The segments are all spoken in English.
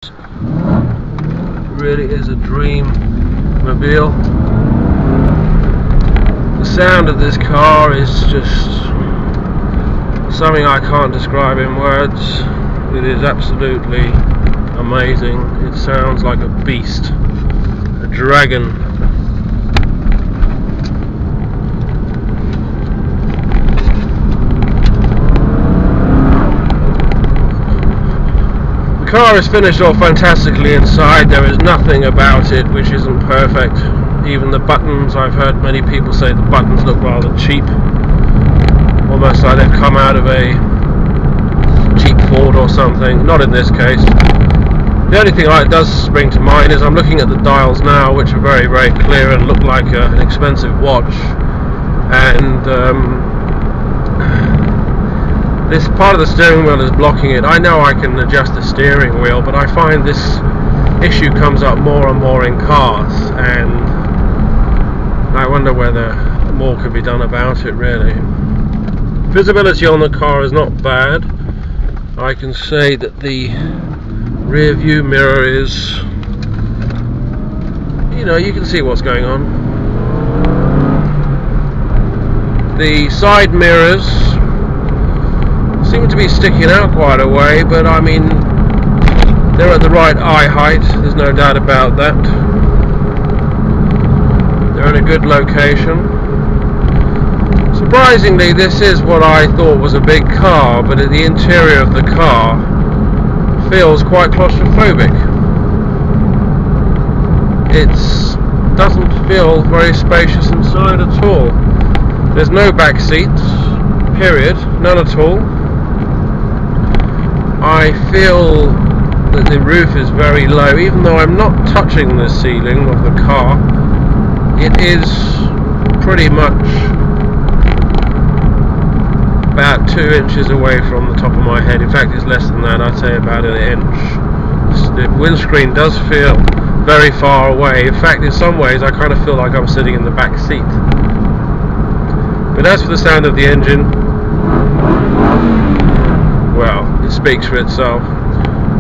It really is a dream mobile. The sound of this car is just something I can't describe in words. It is absolutely amazing. It sounds like a beast, a dragon. The car is finished off fantastically inside. There is nothing about it which isn't perfect. Even the buttons, I've heard many people say the buttons look rather cheap, almost like they've come out of a cheap Ford or something. Not in this case. The only thing that does spring to mind is I'm looking at the dials now, which are very, very clear and look like an expensive watch, and this part of the steering wheel is blocking it. I know I can adjust the steering wheel, but I find this issue comes up more and more in cars, and I wonder whether more could be done about it, really. Visibility on the car is not bad. I can say that the rear view mirror is, you can see what's going on. The side mirrors seem to be sticking out quite a way, but I mean, they're at the right eye height, there's no doubt about that. They're in a good location. Surprisingly, this is what I thought was a big car, but the interior of the car feels quite claustrophobic. It doesn't feel very spacious inside at all. There's no back seats, period, none at all. I feel that the roof is very low, even though I'm not touching the ceiling of the car. It is pretty much about 2 inches away from the top of my head. In fact, it's less than that. I'd say about an inch. The windscreen does feel very far away. In fact, in some ways I kind of feel like I'm sitting in the back seat. But as for the sound of the engine, well, it speaks for itself.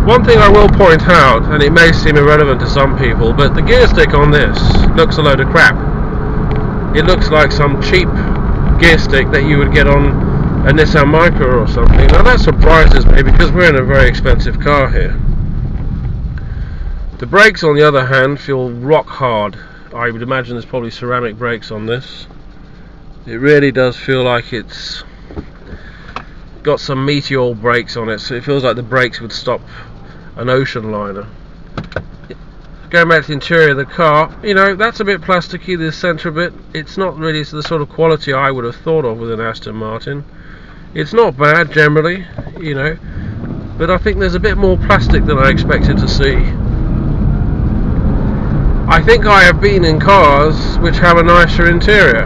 One thing I will point out, and it may seem irrelevant to some people, but the gear stick on this looks a load of crap. It looks like some cheap gear stick that you would get on a Nissan Micra or something. Now that surprises me, because we're in a very expensive car here. The brakes, on the other hand, feel rock hard. I would imagine there's probably ceramic brakes on this. It really does feel like it's got some meteor brakes on it, so it feels like the brakes would stop an ocean liner. Going back to the interior of the car, that's a bit plasticky, the centre bit. It's not really the sort of quality I would have thought of with an Aston Martin. It's not bad generally, but I think there's a bit more plastic than I expected to see. I think I have been in cars which have a nicer interior,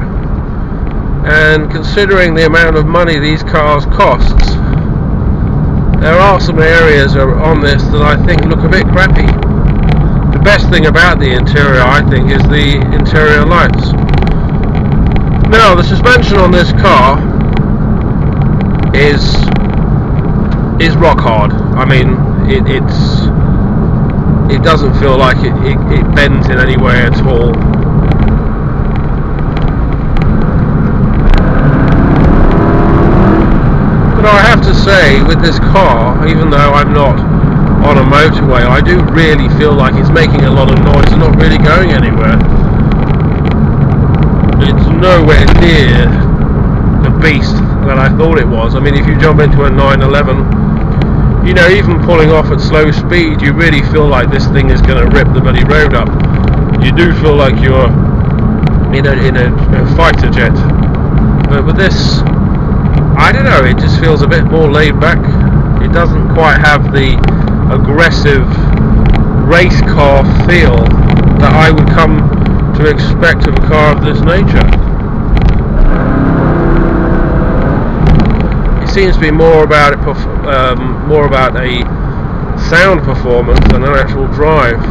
and considering the amount of money these cars cost, there are some areas on this that I think look a bit crappy. The best thing about the interior, I think, is the interior lights. Now, the suspension on this car is rock hard. I mean, it doesn't feel like it bends in any way at all. But I have to say, with this car, even though I'm not on a motorway, I do really feel like it's making a lot of noise and not really going anywhere. It's nowhere near the beast that I thought it was. I mean, if you jump into a 911, even pulling off at slow speed, you really feel like this thing is going to rip the bloody road up. You do feel like you're in a fighter jet. But with this, I don't know, it just feels a bit more laid back. It doesn't quite have the aggressive race car feel that I would come to expect of a car of this nature. It seems to be more about a sound performance than an actual drive.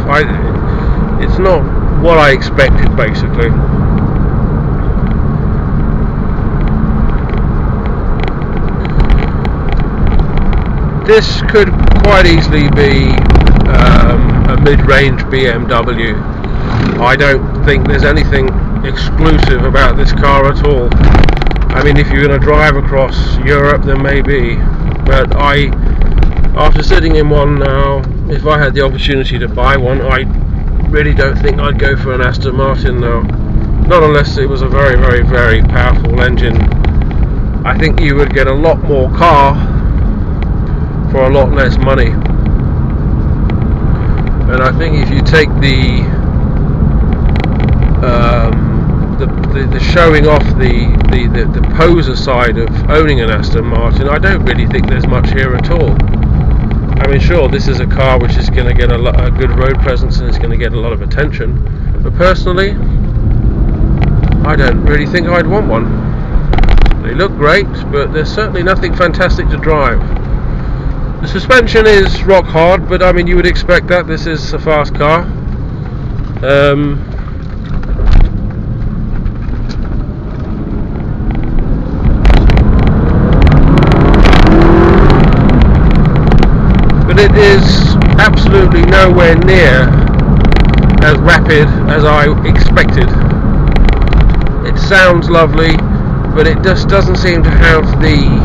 It's not what I expected, basically. This could quite easily be mid-range BMW. I don't think there's anything exclusive about this car at all. I mean, if you're going to drive across Europe, then maybe, but after sitting in one now, if I had the opportunity to buy one, I really don't think I'd go for an Aston Martin now. Not unless it was a very, very, very powerful engine. I think you would get a lot more car for a lot less money. And I think if you take the showing off the poser side of owning an Aston Martin, I don't really think there's much here at all. I mean, sure, this is a car which is going to get a good road presence and it's going to get a lot of attention, but personally, I don't really think I'd want one. They look great, but there's certainly nothing fantastic to drive. The suspension is rock hard, but I mean, you would expect that. This is a fast car. But it is absolutely nowhere near as rapid as I expected. It sounds lovely, but it just doesn't seem to have the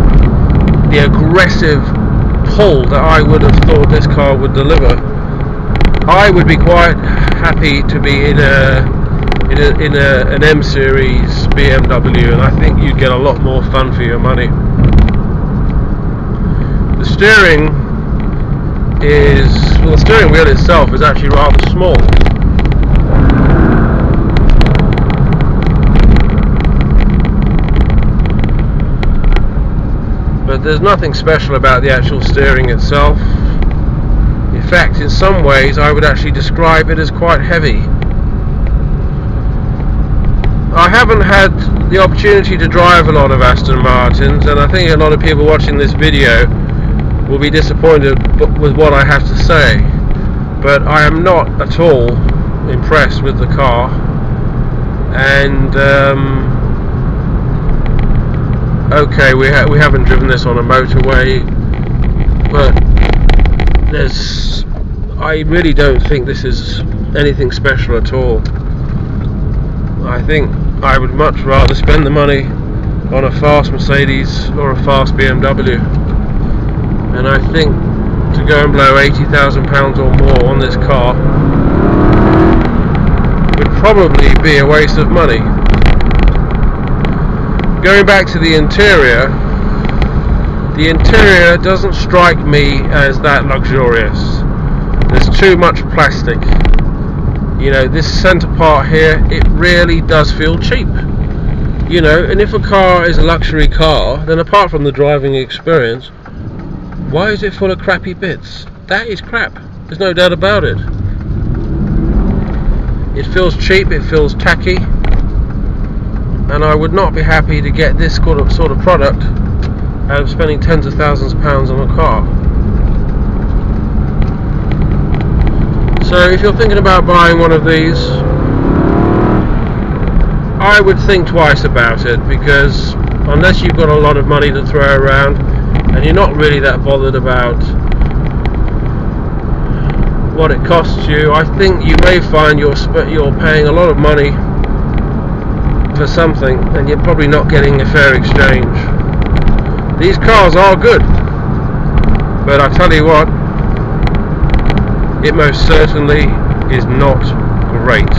aggressive pull that I would have thought this car would deliver. I would be quite happy to be in an M series BMW, and I think you'd get a lot more fun for your money. The steering wheel itself is actually rather small. But there's nothing special about the actual steering itself. In fact, in some ways I would actually describe it as quite heavy. I haven't had the opportunity to drive a lot of Aston Martins, and I think a lot of people watching this video will be disappointed with what I have to say, but I am not at all impressed with the car. And okay, we haven't driven this on a motorway, but I really don't think this is anything special at all. I think I would much rather spend the money on a fast Mercedes or a fast BMW. And I think to go and blow £80,000 or more on this car would probably be a waste of money. Going back to the interior doesn't strike me as that luxurious. There's too much plastic. You know, this centre part here, it really does feel cheap. You know, and if a car is a luxury car, then apart from the driving experience, why is it full of crappy bits? That is crap. There's no doubt about it. It feels cheap, it feels tacky, and I would not be happy to get this sort of product out of spending tens of thousands of pounds on a car. So if you're thinking about buying one of these, I would think twice about it, because unless you've got a lot of money to throw around and you're not really that bothered about what it costs you, I think you may find you're paying a lot of money for something and you're probably not getting a fair exchange. These cars are good, but I tell you what, it most certainly is not great.